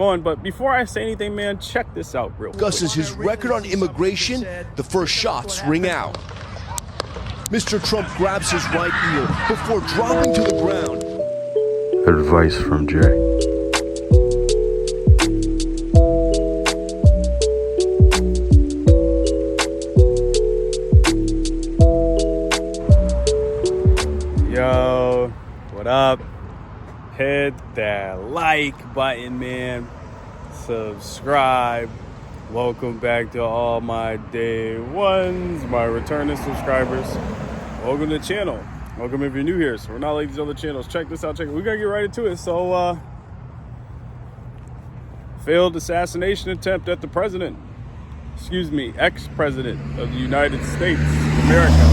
going. But before I say anything, man, check this out real quick. Discusses his record on immigration, the first shots ring out. Mr. Trump grabs his right ear before dropping to the ground. Advice from Jay. Yo, what up? Hit that like button, man. Subscribe. Welcome back to all my day ones, my returning subscribers. Welcome to the channel. Welcome if you're new here. So we're not like these other channels. Check this out. We're gonna get right into it. So, failed assassination attempt at the president. Excuse me, ex-president of the United States of America.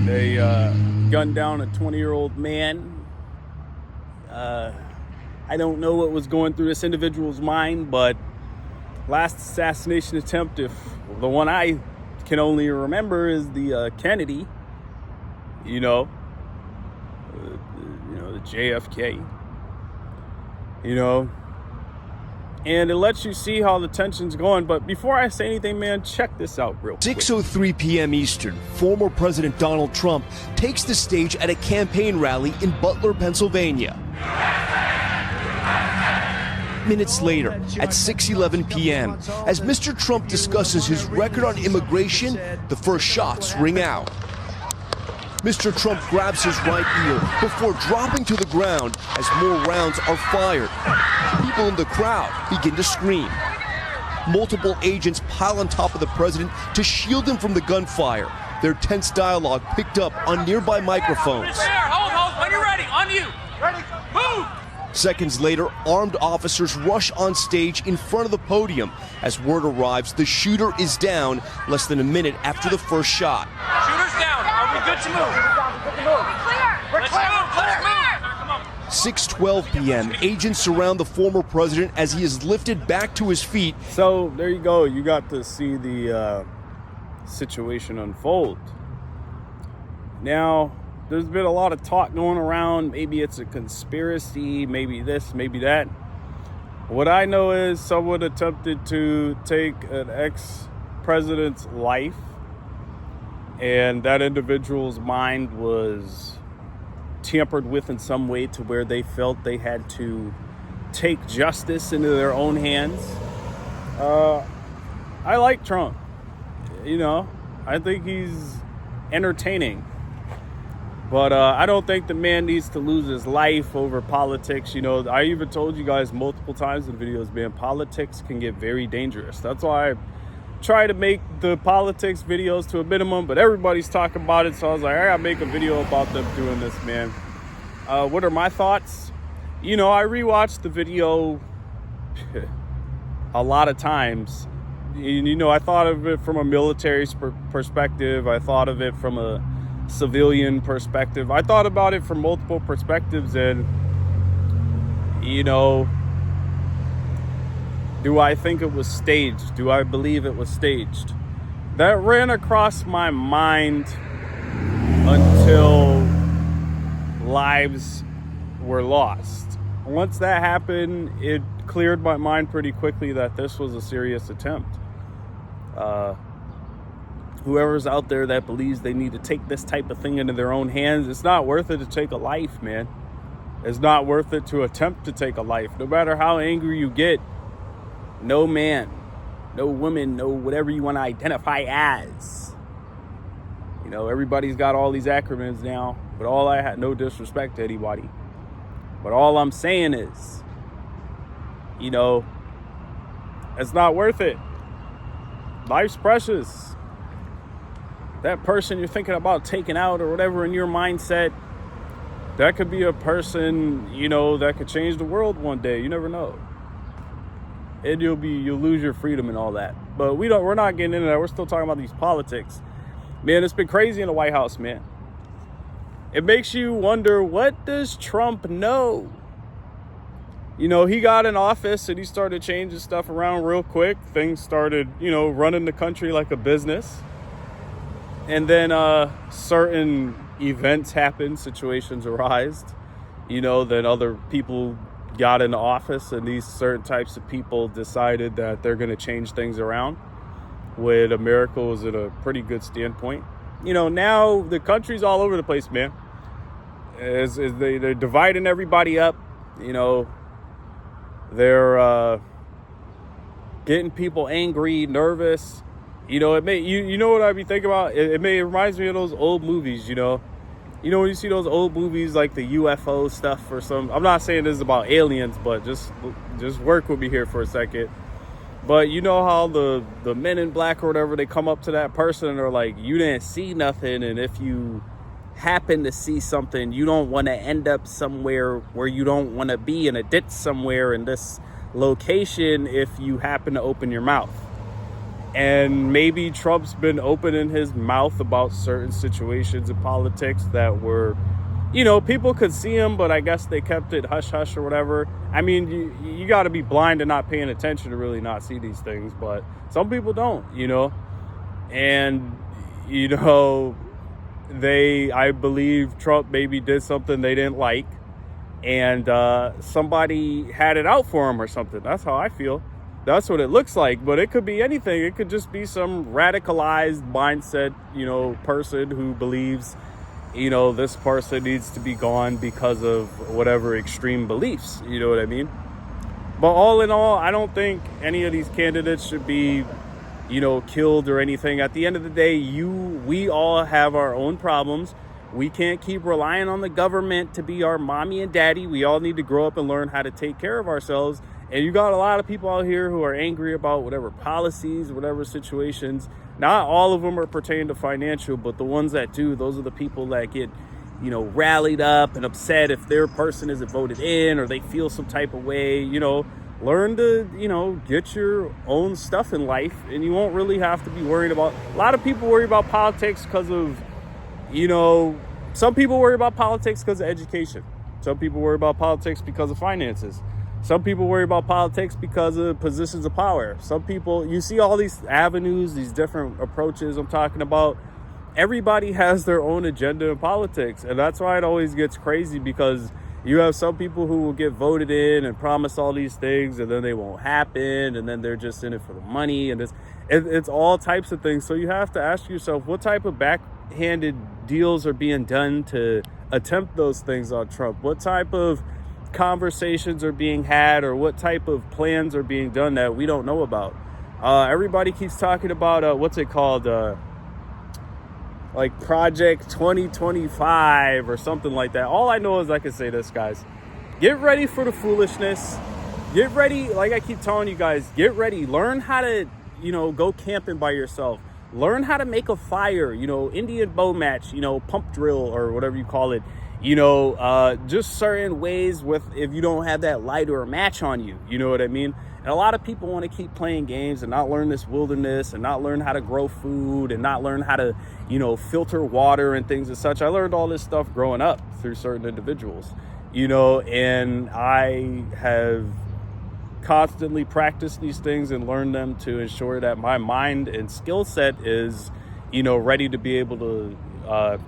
They gunned down a 20-year-old man. I don't know what was going through this individual's mind, but last assassination attempt, if the one I can only remember is the Kennedy, the JFK, and it lets you see how the tension's going. But before I say anything, man, check this out real quick. 6:03 p.m. Eastern, former President Donald Trump takes the stage at a campaign rally in Butler, Pennsylvania. Minutes later, at 6:11 p.m., as Mr. Trump discusses his record on immigration, the first shots ring out. Mr. Trump grabs his right ear before dropping to the ground as more rounds are fired. People in the crowd begin to scream. Multiple agents pile on top of the president to shield him from the gunfire. Their tense dialogue picked up on nearby microphones. Hold, when you're ready, on you. Ready, move! Seconds later, armed officers rush on stage in front of the podium. As word arrives, the shooter is down less than a minute after the first shot. Shooter's down. Are we good to move? Let's move. Come on. 6:12 p.m. Agents surround the former president as he is lifted back to his feet. So there you go. You got to see the situation unfold. Now, there's been a lot of talk going around. Maybe it's a conspiracy, maybe this, maybe that. What I know is someone attempted to take an ex-president's life, and that individual's mind was tampered with in some way to where they felt they had to take justice into their own hands. I like Trump. I think he's entertaining. But I don't think the man needs to lose his life over politics. I even told you guys multiple times in videos, man, politics can get very dangerous. That's why I try to make the politics videos to a minimum, but everybody's talking about it. So I was like, I gotta make a video about them doing this, man. What are my thoughts? I rewatched the video a lot of times. I thought of it from a military perspective. I thought of it from a civilian perspective. I thought about it from multiple perspectives, and do I think it was staged? Do I believe it was staged? That ran across my mind until lives were lost. Once that happened, it cleared my mind pretty quickly that this was a serious attempt. Whoever's out there that believes they need to take this type of thing into their own hands, it's not worth it to take a life, man. It's not worth it to attempt to take a life. No matter how angry you get, no man, no woman, no whatever you want to identify as. Everybody's got all these acronyms now, but all I had, no disrespect to anybody. But all I'm saying is, it's not worth it. Life's precious. That person you're thinking about taking out or whatever in your mindset, that could be a person, that could change the world one day. You never know. And you'll lose your freedom and all that. But we're not getting into that. We're still talking about these politics. Man, it's been crazy in the White House, man. It makes you wonder, what does Trump know? He got in office and he started changing stuff around real quick. Things started, running the country like a business. And then certain events happen, situations arise, then other people got into office and these certain types of people decided that they're going to change things around, when America was at a pretty good standpoint. You know, now the country's all over the place, man. They're dividing everybody up. You know, they're getting people angry, nervous. You know, you know what I'd be thinking about? It reminds me of those old movies, you know. You know, when you see those old movies like the UFO stuff or some, I'm not saying this is about aliens, but just work with me here for a second. But you know how the men in black or whatever, they come up to that person and they're like, you didn't see nothing. And if you happen to see something, you don't want to end up somewhere where you don't want to be, in a ditch somewhere in this location, if you happen to open your mouth. And maybe Trump's been opening his mouth about certain situations in politics that were, you know, people could see him, but I guess they kept it hush hush or whatever. I mean, you got to be blind and not paying attention to really not see these things, but some people don't, you know. And, you know, I believe Trump maybe did something they didn't like, and somebody had it out for him or something. That's how I feel. That's what it looks like, but it could be anything. It could just be some radicalized mindset, you know, person who believes, you know, this person needs to be gone because of whatever extreme beliefs, you know what I mean? But all in all, I don't think any of these candidates should be, you know, killed or anything. At the end of the day, we all have our own problems. We can't keep relying on the government to be our mommy and daddy. We all need to grow up and learn how to take care of ourselves. And you got a lot of people out here who are angry about whatever policies, whatever situations. Not all of them are pertaining to financial, but the ones that do, those are the people that get, you know, rallied up and upset if their person isn't voted in or they feel some type of way. You know, learn to, you know, get your own stuff in life, and you won't really have to be worried about. A lot of people worry about politics because of, you know, some people worry about politics because of education. Some people worry about politics because of finances. Some people worry about politics because of positions of power. Some people, you see all these avenues, these different approaches I'm talking about. Everybody has their own agenda in politics. And that's why it always gets crazy, because you have some people who will get voted in and promise all these things, and then they won't happen. And then they're just in it for the money. And it's all types of things. So you have to ask yourself, what type of backhanded deals are being done to attempt those things on Trump? What type of conversations are being had, or what type of plans are being done that we don't know about? Everybody keeps talking about what's it called, like Project 2025 or something like that. All I know is I can say this, guys: get ready for the foolishness. Get ready, like I keep telling you guys, get ready. Learn how to, you know, go camping by yourself. Learn how to make a fire, you know, Indian bow match, you know, pump drill or whatever you call it. You know, just certain ways with, if you don't have that light or a match on you, you know what I mean? And a lot of people want to keep playing games and not learn this wilderness and not learn how to grow food and not learn how to, you know, filter water and things and such. I learned all this stuff growing up through certain individuals, you know, and I have constantly practiced these things and learned them to ensure that my mind and skill set is, you know, ready to be able to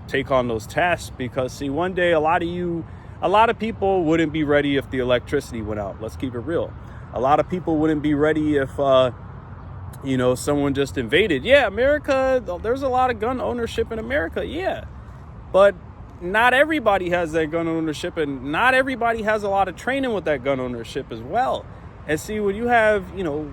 take on those tasks. Because see, one day a lot of people wouldn't be ready if the electricity went out. Let's keep it real. A lot of people wouldn't be ready if you know, someone just invaded. Yeah, America, there's a lot of gun ownership in America, yeah, but not everybody has that gun ownership, and not everybody has a lot of training with that gun ownership as well. And see, when you have, you know,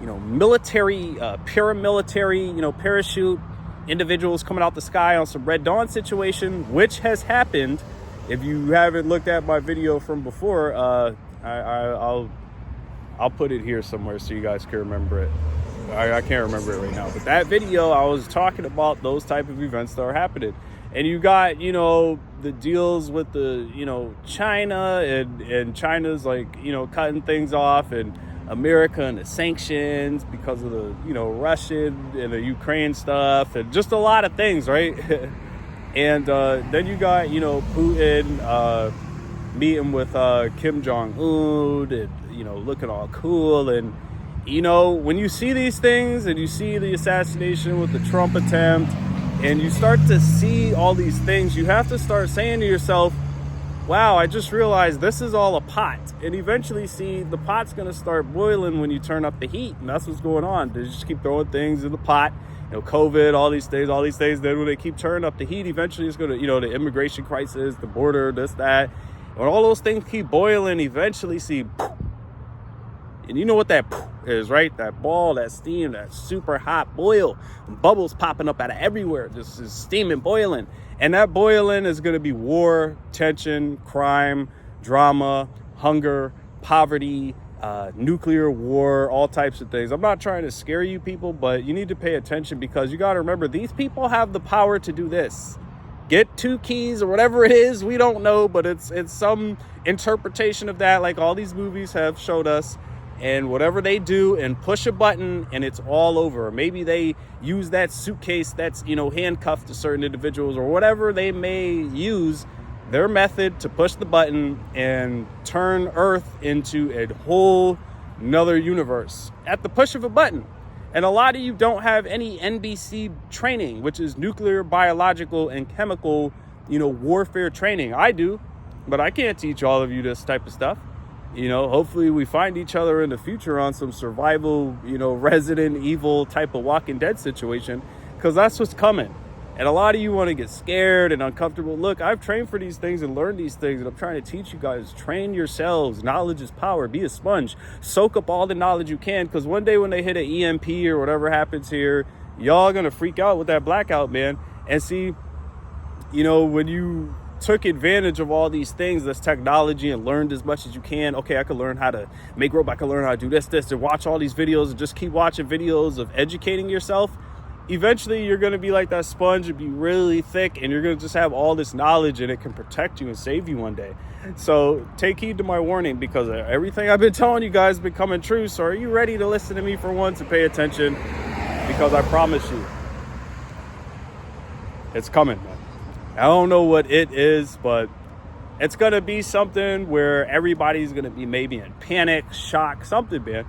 you know, military, paramilitary, you know, parachute individuals coming out the sky on some Red Dawn situation, which has happened. If you haven't looked at my video from before, I'll put it here somewhere so you guys can remember it. I can't remember it right now, but that video, I was talking about those type of events that are happening. And you got, you know, the deals with the, you know, China and China's like, you know, cutting things off, and America and the sanctions because of the, you know, Russian and the Ukraine stuff, and just a lot of things, right? And then you got, you know, Putin meeting with Kim Jong-un and, you know, looking all cool. And, you know, when you see these things and you see the assassination with the Trump attempt, and you start to see all these things, you have to start saying to yourself, wow, I just realized this is all a pot. And eventually, see, the pot's going to start boiling when you turn up the heat. And that's what's going on. They just keep throwing things in the pot. COVID, all these things. Then when they keep turning up the heat, eventually it's going to, the immigration crisis, the border, this, that. When all those things keep boiling, eventually, see, and you know what that is, right? That ball, that steam, that super hot boil. Bubbles popping up out of everywhere. Just is steaming, boiling. And that boiling is going to be war, tension, crime, drama, hunger, poverty, nuclear war, all types of things. I'm not trying to scare you people, but you need to pay attention, because you got to remember, these people have the power to do this. Get 2 keys or whatever it is, we don't know, but it's some interpretation of that, like all these movies have showed us. And whatever they do, and push a button, and it's all over. Maybe they use that suitcase that's, handcuffed to certain individuals, or whatever they may use, their method to push the button and turn Earth into a whole nother universe at the push of a button. And a lot of you don't have any NBC training, which is nuclear, biological, and chemical, warfare training. I do, but I can't teach all of you this type of stuff. Hopefully we find each other in the future on some survival, Resident Evil type of Walking Dead situation, because that's what's coming. And a lot of you want to get scared and uncomfortable. Look, I've trained for these things and learned these things, and I'm trying to teach you guys. Train yourselves. Knowledge is power. Be a sponge. Soak up all the knowledge you can, because one day when they hit an EMP or whatever happens here, y'all going to freak out with that blackout, man. And see, when you took advantage of all these things, this technology, and learned as much as you can. Okay, I could learn how to make robots. I could learn how to do this, and watch all these videos, and just keep watching videos of educating yourself. Eventually, you're going to be like that sponge and be really thick, and you're going to just have all this knowledge, and it can protect you and save you one day. So take heed to my warning, because everything I've been telling you guys has been coming true. So are you ready to listen to me for once and pay attention? Because I promise you, it's coming, man. I don't know what it is, but it's going to be something where everybody's going to be maybe in panic, shock, something, man.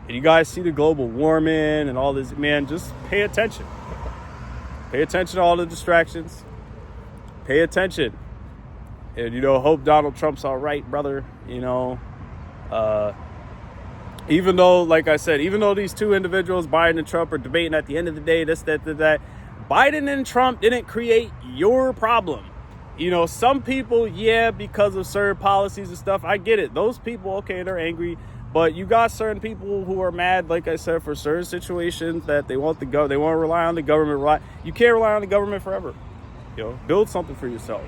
And you guys see the global warming and all this, man, just pay attention. Pay attention to all the distractions. Pay attention. And, hope Donald Trump's all right, brother. Even though, like I said, even though these two individuals, Biden and Trump, are debating at the end of the day, this, that, Biden and Trump didn't create your problem. Some people, because of certain policies and stuff, I get it. Those people, okay, they're angry. But you got certain people who are mad, like I said, for certain situations that they want they want to rely on the government. You can't rely on the government forever. Build something for yourself.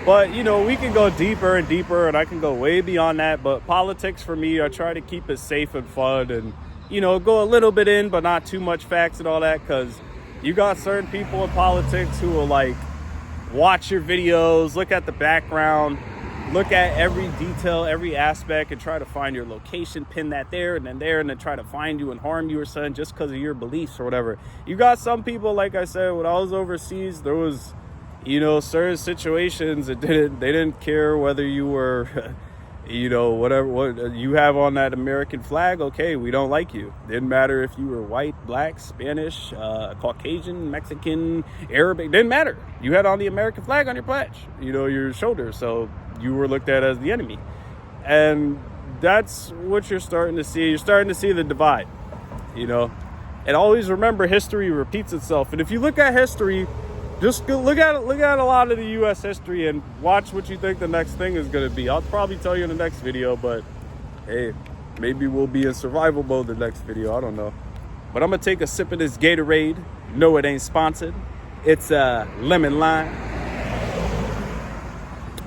But, we can go deeper and deeper, and I can go way beyond that. But politics for me, I try to keep it safe and fun, and, go a little bit in, but not too much facts and all that, because you got certain people in politics who will, watch your videos, look at the background, look at every detail, every aspect, and try to find your location, pin that there, and then try to find you and harm you or something just because of your beliefs or whatever. You got some people, like I said, when I was overseas, there was, certain situations that they didn't care whether you were, what you have on that American flag. Okay, we don't like you. Didn't matter if you were white, black, Spanish, Caucasian, Mexican, Arabic. Didn't matter. You had on the American flag on your pledge, your shoulder. So you were looked at as the enemy. And that's what you're starting to see. You're starting to see the divide, And always remember, history repeats itself. And if you look at history, just look at a lot of the U.S. history and watch what you think the next thing is going to be. I'll probably tell you in the next video, but hey, maybe we'll be in survival mode the next video. I don't know. But I'm going to take a sip of this Gatorade. No, it ain't sponsored. It's a lemon lime.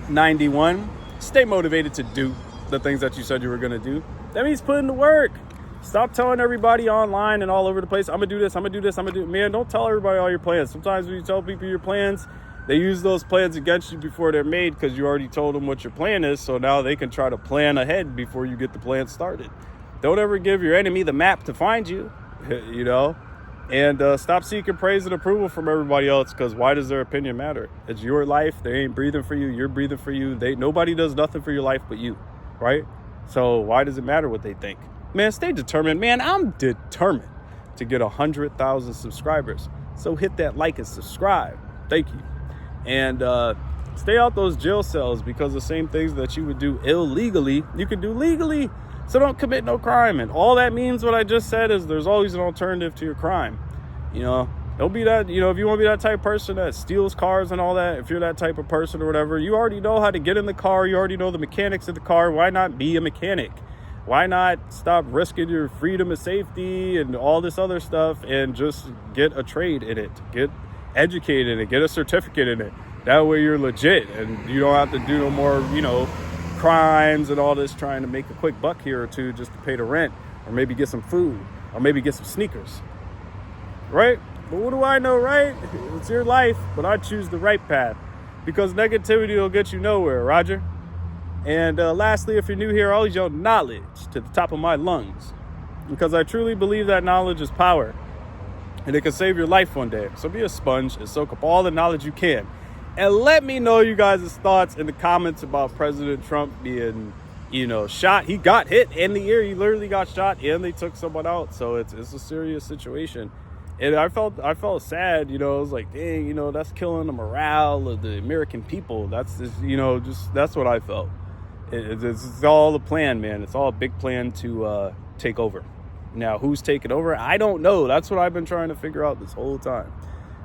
91. Stay motivated to do the things that you said you were going to do. That means put in the work. Stop telling everybody online and all over the place, I'm going to do this, I'm going to do this, I'm going to do it. Man, don't tell everybody all your plans. Sometimes when you tell people your plans, they use those plans against you before they're made, because you already told them what your plan is. So now they can try to plan ahead before you get the plan started. Don't ever give your enemy the map to find you, And stop seeking praise and approval from everybody else, because why does their opinion matter? It's your life. They ain't breathing for you. You're breathing for you. Nobody does nothing for your life but you, right? So why does it matter what they think? Man, stay determined. Man, I'm determined to get 100,000 subscribers. So hit that like and subscribe. Thank you. And Stay out those jail cells, because the same things that you would do illegally, you can do legally. So don't commit no crime. And all that means, what I just said, is there's always an alternative to your crime. You know, don't be that, you know, if you want to be that type of person that steals cars and all that, if you're that type of person or whatever, you already know how to get in the car. You already know the mechanics of the car. Why not be a mechanic? Why not stop risking your freedom and safety and all this other stuff and just get a trade in it, get educated in it, get a certificate in it? That way you're legit and you don't have to do no more, you know, crimes and all this trying to make a quick buck here or two just to pay the rent, or maybe get some food, or maybe get some sneakers, right? But what do I know, right? It's your life, but I choose the right path, because negativity will get you nowhere, Roger. And lastly, if you're new here, I always yell knowledge to the top of my lungs, because I truly believe that knowledge is power, and it can save your life one day. So be a sponge and soak up all the knowledge you can. And let me know you guys' thoughts in the comments about President Trump being, you know, shot. He got hit in the ear. He literally got shot, and they took someone out. So it's a serious situation. And I felt sad, you know. I was like, dang, you know, that's killing the morale of the American people. That's just, you know, that's what I felt. It's all a plan, man. It's all a big plan to take over. Now, who's taking over? I don't know. That's what I've been trying to figure out this whole time.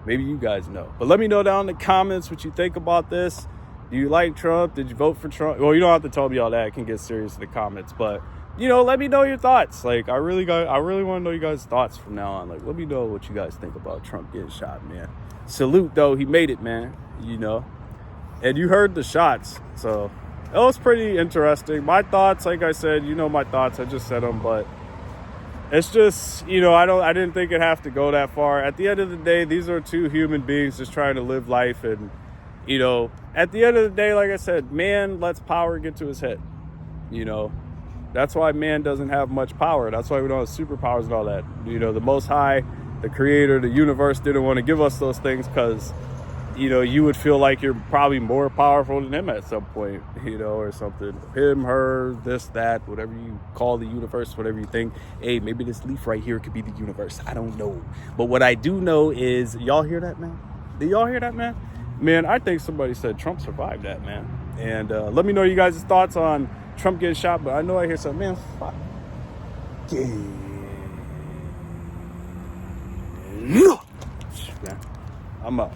Maybe you guys know. But let me know down in the comments what you think about this. Do you like Trump? Did you vote for Trump? Well, you don't have to tell me all that. I can get serious in the comments. But, you know, let me know your thoughts. Like, I really want to know you guys' thoughts from now on. Like, let me know what you guys think about Trump getting shot, man. Salute, though. He made it, man. You know. And you heard the shots. So, it was pretty interesting. My thoughts, like I said, you know my thoughts. I just said them, but it's just, you know, I didn't think it'd have to go that far. At the end of the day, these are two human beings just trying to live life. And, you know, at the end of the day, like I said, man lets power get to his head. You know, that's why man doesn't have much power. That's why we don't have superpowers and all that. You know, the Most High, the creator, the universe didn't want to give us those things because, you know, you would feel like you're probably more powerful than him at some point, you know, or something. Him, her, this, that, whatever you call the universe, whatever you think. Hey, maybe this leaf right here could be the universe. I don't know. But what I do know is, y'all hear that, man? Did y'all hear that, man? Man, I think somebody said Trump survived that, man. And let me know you guys' thoughts on Trump getting shot. But I know I hear something, man, fuck. Yeah. I'm up.